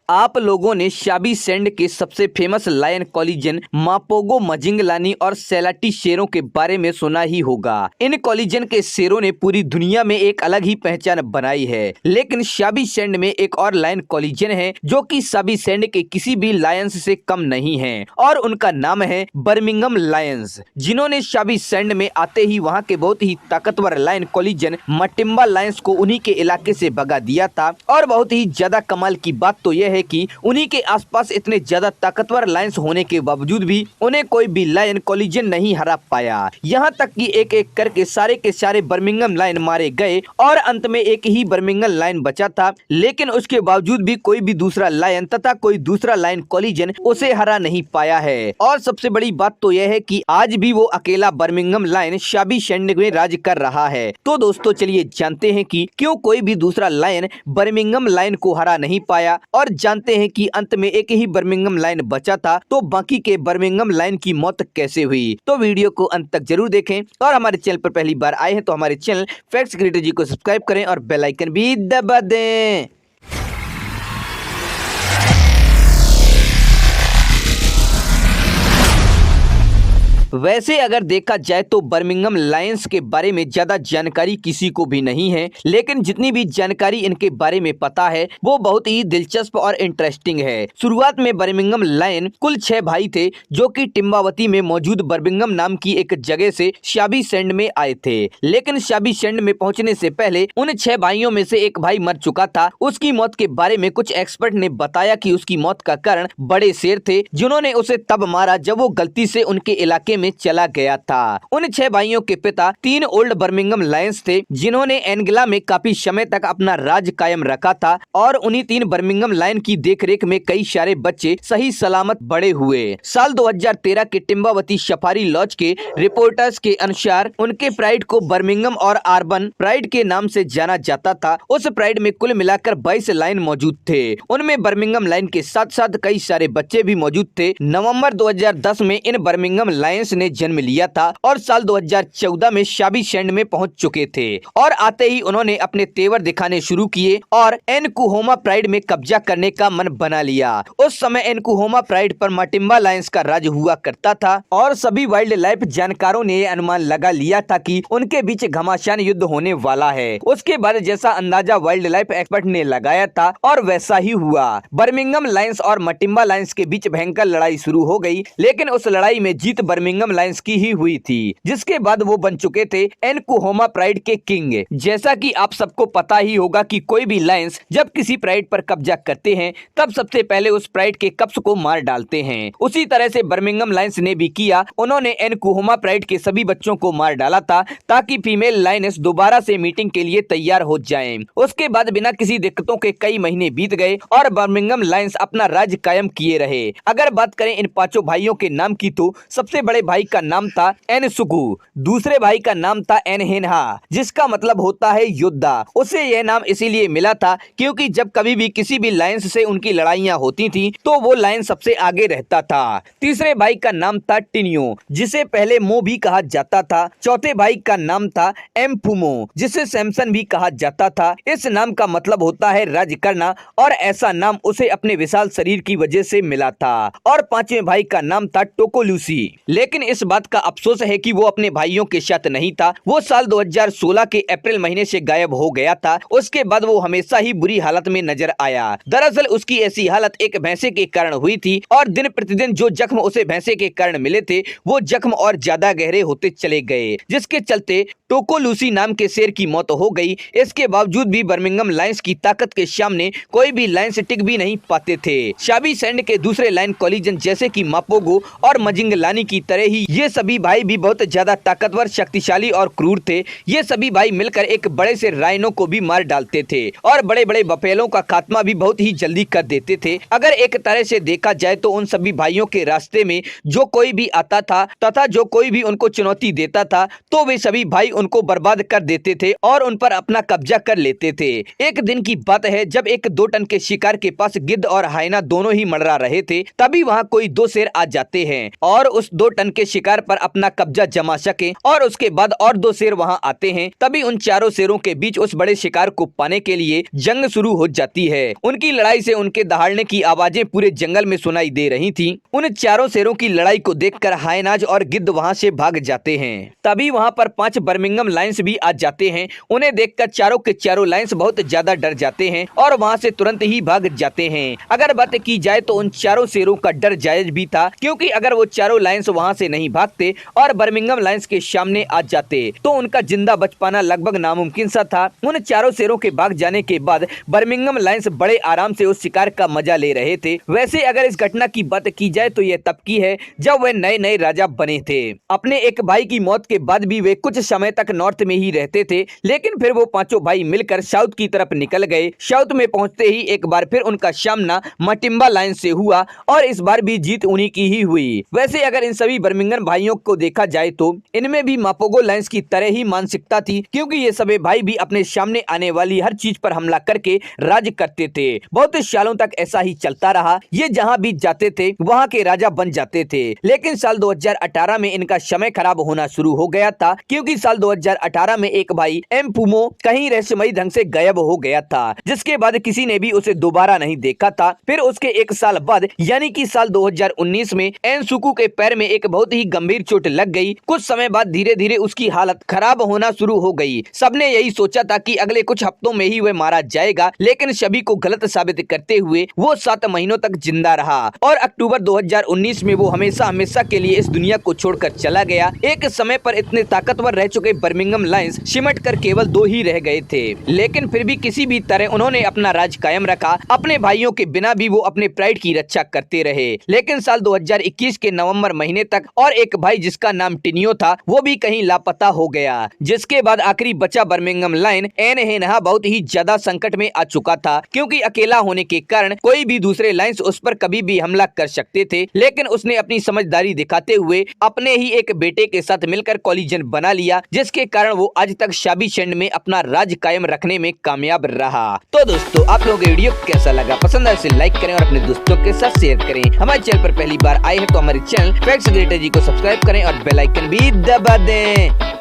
आप लोगों ने शाबी सैंड के सबसे फेमस लायन कोलिजन मापोगो मजिंगलानी और सेलाटी शेरों के बारे में सुना ही होगा। इन कोलिजन के शेरों ने पूरी दुनिया में एक अलग ही पहचान बनाई है। लेकिन शाबी सैंड में एक और लायन कोलिजन है जो कि शाबी सैंड के किसी भी लायंस से कम नहीं है और उनका नाम है बर्मिंघम लायंस, जिन्होंने शाबी सैंड में आते ही वहां के बहुत ही ताकतवर लायन कोलिजन मटिम्बा लायंस को उन्हीं के इलाके से भगा दिया था। और बहुत ही ज्यादा कमाल की बात तो यह है कि उन्हीं के आसपास इतने ज्यादा ताकतवर लायंस होने के बावजूद भी उन्हें कोई भी लायन कोलिजन नहीं हरा पाया। यहाँ तक कि एक एक करके सारे के सारे बर्मिंघम लायन मारे गए और अंत में एक ही बर्मिंघम लायन बचा था। लेकिन उसके बावजूद भी कोई भी दूसरा लायन तथा कोई दूसरा लायन कोलिजन उसे हरा नहीं पाया है। और सबसे बड़ी बात तो यह है कि आज भी वो अकेला बर्मिंघम लायन शाबी सैंड में राज कर रहा है। तो दोस्तों चलिए जानते हैं कि क्यों कोई भी दूसरा लायन बर्मिंघम लायन को हरा नहीं पाया और जानते हैं कि अंत में एक ही बर्मिंघम लायन बचा था तो बाकी के बर्मिंघम लायन की मौत कैसे हुई। तो वीडियो को अंत तक जरूर देखें और हमारे चैनल पर पहली बार आए हैं तो हमारे चैनल फैक्ट्स क्रिएटर जी को सब्सक्राइब करें और बेल आइकन भी दबा दें। वैसे अगर देखा जाए तो बर्मिंघम लायंस के बारे में ज्यादा जानकारी किसी को भी नहीं है, लेकिन जितनी भी जानकारी इनके बारे में पता है वो बहुत ही दिलचस्प और इंटरेस्टिंग है। शुरुआत में बर्मिंघम लायन कुल 6 भाई थे जो कि टिम्बावती में मौजूद बर्मिंघम नाम की एक जगह से शाबी सैंड में आए थे। लेकिन शाबी सैंड में पहुंचने से पहले उन 6 भाइयों में से एक भाई मर चुका था। उसकी मौत के बारे में कुछ एक्सपर्ट ने बताया कि उसकी मौत का कारण बड़े शेर थे जिन्होंने उसे तब मारा जब वो गलती से उनके इलाके में चला गया था। उन 6 भाइयों के पिता 3 ओल्ड बर्मिंघम लायंस थे जिन्होंने एंगला में काफी समय तक अपना राज कायम रखा था और उन्हीं 3 बर्मिंघम लायन की देखरेख में कई सारे बच्चे सही सलामत बड़े हुए। साल 2013 के टिम्बावती सफारी लॉज के रिपोर्टर्स के अनुसार उनके प्राइड को बर्मिंघम और अर्बन प्राइड के नाम से जाना जाता था। उस प्राइड में कुल मिलाकर 22 लायन मौजूद थे। उनमें बर्मिंघम लायन के साथ साथ कई सारे बच्चे भी मौजूद थे। नवंबर 2010 में इन बर्मिंघम लायंस ने जन्म लिया था और साल 2014 में शाबी सैंड में पहुंच चुके थे और आते ही उन्होंने अपने तेवर दिखाने शुरू किए और एनकुहोमा प्राइड में कब्जा करने का मन बना लिया। उस समय एनकुहोमा प्राइड पर माटिम्बा लायंस का राज हुआ करता था और सभी वाइल्ड लाइफ जानकारों ने यह अनुमान लगा लिया था कि उनके बीच घमासान युद्ध होने वाला है। उसके बाद जैसा अंदाजा वाइल्ड लाइफ एक्सपर्ट ने लगाया था और वैसा ही हुआ। बर्मिंघम लायंस और माटिम्बा लायंस के बीच भयंकर लड़ाई शुरू हो गई, लेकिन उस लड़ाई में जीत बर्मिंघम लायंस की ही हुई थी, जिसके बाद वो बन चुके थे एनकुहोमा प्राइड के किंग। जैसा कि आप सबको पता ही होगा कि कोई भी लायंस जब किसी प्राइड पर कब्जा करते हैं तब सबसे पहले उस प्राइड के कब्ज को मार डालते हैं। उसी तरह से बर्मिंघम लायंस ने भी किया। उन्होंने एनकुहोमा प्राइड के सभी बच्चों को मार डाला था ताकि फीमेल लायंस दोबारा से मीटिंग के लिए तैयार हो जाएं। उसके बाद बिना किसी दिक्कतों के कई महीने बीत गए और बर्मिंघम लायंस अपना राज कायम किए रहे। अगर बात करें इन 5 भाइयों के नाम की तो सबसे बड़े भाई का नाम था एनसुकु, दूसरे भाई का नाम था एनहेनहा जिसका मतलब होता है योद्धा। उसे यह नाम इसीलिए मिला था क्योंकि जब कभी भी किसी भी लायंस से उनकी लड़ाइयां होती थी तो वो लायन सबसे आगे रहता था। तीसरे भाई का नाम था टिनियो जिसे पहले मो भी कहा जाता था। चौथे भाई का नाम था एम्फुमो जिसे सैमसन भी कहा जाता था। इस नाम का मतलब होता है राज करना और ऐसा नाम उसे अपने विशाल शरीर की वजह से मिला था। और 5वें भाई का नाम था टोकोलूसी, लेकिन इस बात का अफसोस है कि वो अपने भाइयों के साथ नहीं था। वो साल 2016 के अप्रैल महीने से गायब हो गया था। उसके बाद वो हमेशा ही बुरी हालत में नजर आया। दरअसल उसकी ऐसी हालत एक भैंसे के कारण हुई थी और दिन प्रतिदिन जो जख्म उसे भैंसे के कारण मिले थे वो जख्म और ज्यादा गहरे होते चले गए, जिसके चलते टोकोलूसी नाम के शेर की मौत हो गई। इसके बावजूद भी बर्मिंघम लायंस की ताकत के सामने कोई भी लायंस टिक भी नहीं पाते थे। शाबी सैंड के दूसरे लायन कोलिजन जैसे कि मापोगो और मजिंगलानी की तरह ही ये सभी भाई भी बहुत ज्यादा ताकतवर, शक्तिशाली और क्रूर थे। ये सभी भाई मिलकर एक बड़े से राइनो को भी मार डालते थे और बड़े बड़े बफेलों का खात्मा भी बहुत ही जल्दी कर देते थे। अगर एक तरह से देखा जाए तो उन सभी भाइयों के रास्ते में जो कोई भी आता था तथा जो कोई भी उनको चुनौती देता था तो वे सभी भाई उनको बर्बाद कर देते थे और उन पर अपना कब्जा कर लेते थे। एक दिन की बात है जब एक 2 टन के शिकार के पास गिद्ध और हाइना दोनों ही मंडरा रहे थे, तभी वहाँ कोई 2 शेर आ जाते हैं और उस 2 टन के शिकार पर अपना कब्जा जमा सके और उसके बाद और 2 शेर वहां आते हैं। तभी उन चारों शेरों के बीच उस बड़े शिकार को पाने के लिए जंग शुरू हो जाती है। उनकी लड़ाई से उनके दहाड़ने की आवाजें पूरे जंगल में सुनाई दे रही थी। उन चारों शेरों की लड़ाई को देखकर हायनाज और गिद्ध वहां से भाग जाते हैं। तभी वहां पर 5 बर्मिंघम लायंस भी आ जाते हैं। उन्हें देखकर चारों के चारों लायंस बहुत ज्यादा डर जाते हैं और वहां से तुरंत ही भाग जाते हैं। अगर बात की जाए तो उन चारों शेरों का डर जायज भी था, क्योंकि अगर वो चारों लायंस वहां से नहीं भागते और बर्मिंघम लायंस के सामने आ जाते तो उनका जिंदा बच पाना लगभग नामुमकिन सा था। उन चारों शेरों के भाग जाने के बाद बर्मिंघम लायंस बड़े आराम से उस शिकार का मजा ले रहे थे। वैसे अगर इस घटना की बात की जाए तो यह तब की है जब वे नए नए राजा बने थे। अपने एक भाई की मौत के बाद भी वे कुछ समय तक नॉर्थ में ही रहते थे, लेकिन फिर वो पांचों भाई मिलकर साउथ की तरफ निकल गए। साउथ में पहुंचते ही एक बार फिर उनका सामना मटिम्बा लायंस से हुआ और इस बार भी जीत उन्हीं की ही हुई। वैसे अगर इन सभी बर्मिंघम भाइयों को देखा जाए तो इनमें भी मापोगो लायंस की तरह ही मानसिकता थी, क्योंकि ये सभी भाई भी अपने सामने आने वाली हर चीज पर हमला करके राज करते थे। बहुत सालों तक ऐसा ही चलता रहा। ये जहां भी जाते थे वहां के राजा बन जाते थे। लेकिन साल 2018 में इनका समय खराब होना शुरू हो गया था, क्योंकि साल 2018 में एक भाई एम्पुमो कहीं रहस्यमयी ढंग से गायब हो गया था, जिसके बाद किसी ने भी उसे दोबारा नहीं देखा था। फिर उसके 1 साल बाद यानी कि साल 2019 में एनसुकु के पैर में एक बहुत ही गंभीर चोट लग गई। कुछ समय बाद धीरे धीरे उसकी हालत खराब होना शुरू हो गई। सबने यही सोचा था कि अगले कुछ हफ्तों में ही वह मारा जाएगा, लेकिन सभी को गलत साबित करते हुए वो 7 महीनों तक जिंदा रहा और अक्टूबर 2019 में वो हमेशा हमेशा के लिए इस दुनिया को छोड़कर चला गया। एक समय पर इतने ताकतवर रह चुके बर्मिंघम लायंस सिमट कर केवल 2 ही रह गए थे, लेकिन फिर भी किसी भी तरह उन्होंने अपना राज कायम रखा। अपने भाइयों के बिना भी वो अपने प्राइड की रक्षा करते रहे। लेकिन साल 2021 के नवंबर महीने तक और एक भाई जिसका नाम टिनियो था वो भी कहीं लापता हो गया, जिसके बाद आखिरी बचा बर्मिंघम लायन एन हेनहा बहुत ही ज्यादा संकट में आ चुका था, क्योंकि अकेला होने के कारण कोई भी दूसरे लायंस उस पर कभी भी हमला कर सकते थे। लेकिन उसने अपनी समझदारी दिखाते हुए अपने ही एक बेटे के साथ मिलकर कोलिजन बना लिया, जिसके कारण वो आज तक शाबीशेंड में अपना राज कायम रखने में कामयाब रहा। तो दोस्तों, आप लोगों को वीडियो कैसा लगा? पसंद आए तो लाइक करें और अपने दोस्तों के साथ शेयर करें। हमारे चैनल पर पहली बार आए हैं तो हमारे चैनल फैक्ट्स ग्रेटर जी को सब्सक्राइब करें और बेल आइकन भी दबा दें।